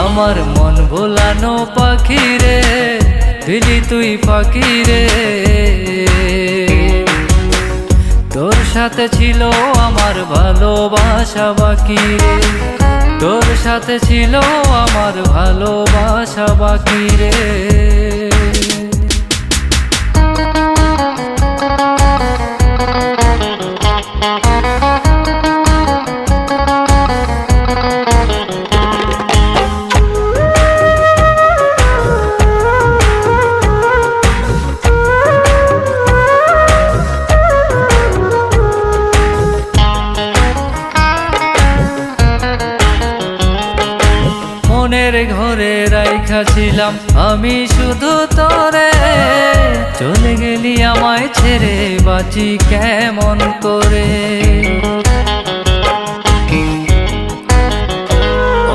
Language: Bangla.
আমার মন ভোলানো পাখি রে, দিলি তুই ফাঁকি রে। তোর সাথে ছিল আমার ভালোবাসা বাকি রে, তোর সাথে ছিল আমার ভালোবাসা বাকি রে। মনের ঘরে রাইখা ছিলাম আমি শুধু তোরে, চলে গেলি আমায় ছেড়ে বাঁচি কেমন করে।